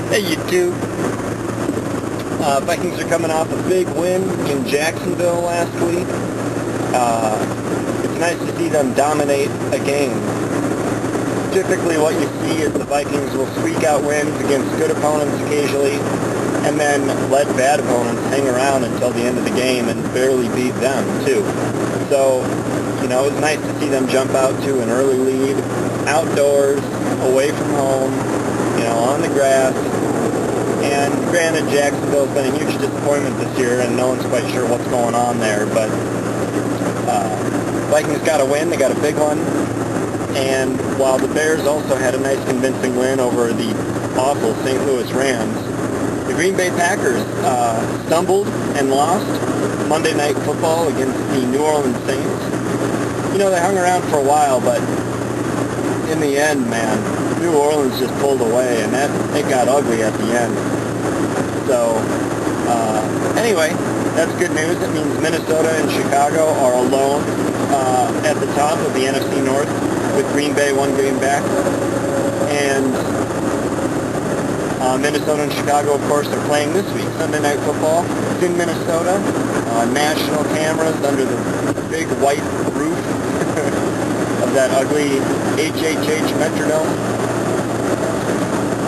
Hey YouTube. Vikings are coming off a big win in Jacksonville last week. It's nice to see them dominate a game. Typically what you see is the Vikings will squeak out wins against good opponents occasionally and then let bad opponents hang around until the end of the game and barely beat them too. So, it was nice to see them jump out to an early lead, outdoors, away from home, on the grass. And granted, Jacksonville's been a huge disappointment this year, and no one's quite sure what's going on there, but Vikings got a win. They got a big one. And while the Bears also had a nice convincing win over the awful St. Louis Rams, the Green Bay Packers stumbled and lost Monday Night Football against the New Orleans Saints. They hung around for a while, but in the end, man, New Orleans just pulled away, and it got ugly at the end. So, anyway, that's good news. It means Minnesota and Chicago are alone at the top of the NFC North, with Green Bay one game back. And Minnesota and Chicago, of course, are playing this week, Sunday Night Football. It's in Minnesota, national cameras under the big white roof of that ugly HHH Metrodome.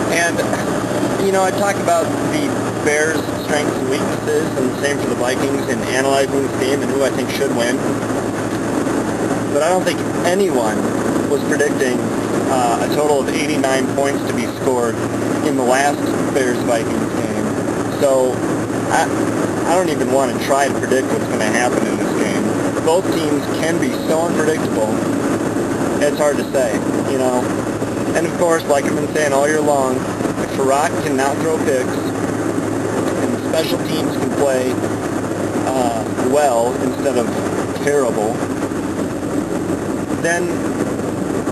And, I talk about the Bears' strengths and weaknesses, and the same for the Vikings in analyzing this game and who I think should win. But I don't think anyone was predicting a total of 89 points to be scored in the last Bears-Vikings game. So I don't even want to try to predict what's going to happen in this game. Both teams can be so unpredictable, it's hard to say, And of course, like I've been saying all year long, if Farad cannot throw picks, and the special teams can play well instead of terrible, then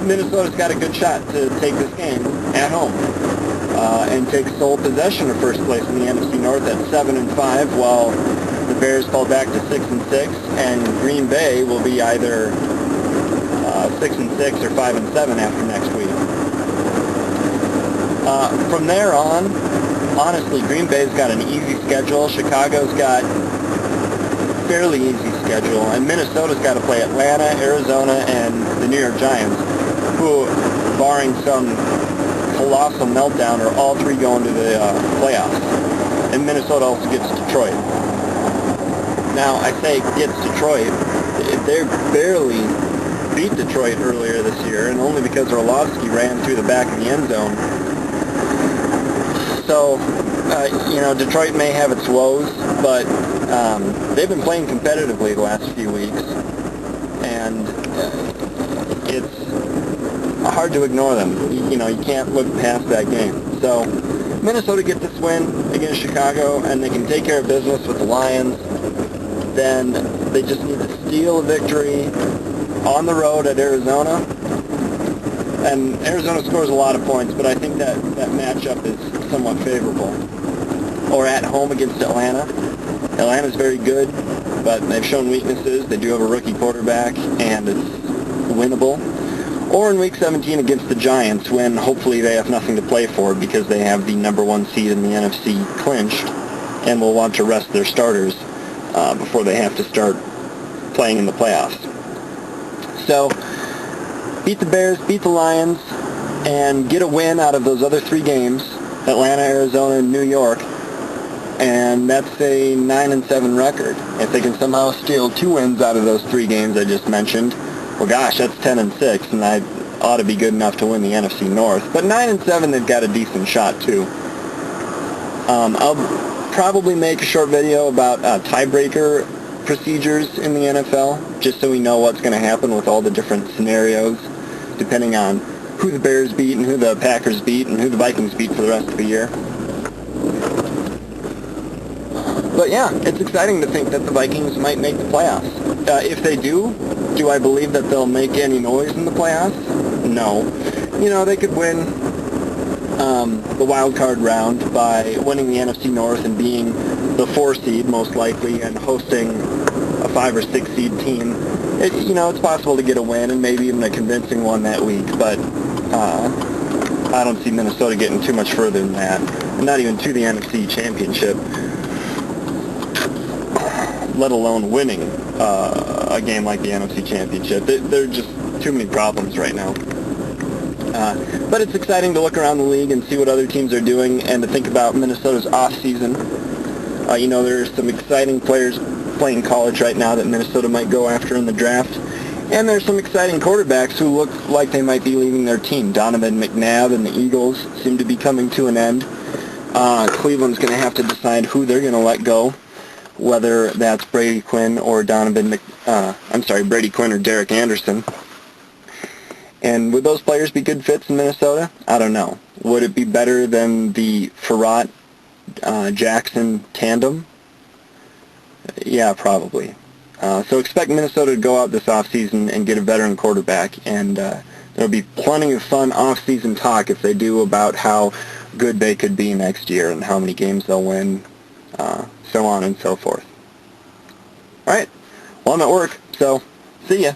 Minnesota's got a good shot to take this game at home and take sole possession of first place in the NFC North at 7-5, while the Bears fall back to 6-6, and Green Bay will be either 6-6 or 5-7 after next week. From there on, honestly, Green Bay's got an easy schedule. Chicago's got a fairly easy schedule, and Minnesota's got to play Atlanta, Arizona, and the New York Giants, who, barring some colossal meltdown, are all three going to the playoffs. And Minnesota also gets Detroit. Now, I say gets Detroit. They barely beat Detroit earlier this year, and only because Orlovsky ran through the back of the end zone. So, Detroit may have its woes, but they've been playing competitively the last few weeks, and it's hard to ignore them. You can't look past that game. So, Minnesota gets this win against Chicago, and they can take care of business with the Lions. Then they just need to steal a victory on the road at Arizona. And Arizona scores a lot of points, but I think that matchup is somewhat favorable. Or at home against Atlanta. Atlanta's very good, but they've shown weaknesses. They do have a rookie quarterback, and it's winnable. Or in Week 17 against the Giants, when hopefully they have nothing to play for because they have the #1 seed in the NFC clinched and will want to rest their starters before they have to start playing in the playoffs. So, beat the Bears, beat the Lions, and get a win out of those other three games, Atlanta, Arizona, and New York, and that's a 9-7 record. If they can somehow steal 2 wins out of those 3 games I just mentioned, well gosh, that's 10-6, and I ought to be good enough to win the NFC North. But 9-7, they've got a decent shot too. I'll probably make a short video about tiebreaker procedures in the NFL, just so we know what's going to happen with all the different scenarios, depending on who the Bears beat and who the Packers beat and who the Vikings beat for the rest of the year. But yeah, it's exciting to think that the Vikings might make the playoffs. If they do I believe that they'll make any noise in the playoffs? No. They could win the wild card round by winning the NFC North and being the 4 seed most likely and hosting a 5 or 6 seed team. It's possible to get a win and maybe even a convincing one that week, but I don't see Minnesota getting too much further than that, and not even to the NFC Championship, let alone winning a game like the NFC Championship. There are just too many problems right now. But it's exciting to look around the league and see what other teams are doing, and to think about Minnesota's off-season. You know, there are some exciting players playing college right now that Minnesota might go after in the draft. And there's some exciting quarterbacks who look like they might be leaving their team. Donovan McNabb and the Eagles seem to be coming to an end. Cleveland's going to have to decide who they're going to let go, whether that's Brady Quinn or Brady Quinn or Derek Anderson. And would those players be good fits in Minnesota? I don't know. Would it be better than the Farrat-Jackson tandem? Yeah, probably. So expect Minnesota to go out this offseason and get a veteran quarterback, and there'll be plenty of fun off-season talk if they do about how good they could be next year and how many games they'll win, so on and so forth. All right. Well, I'm at work, so see ya.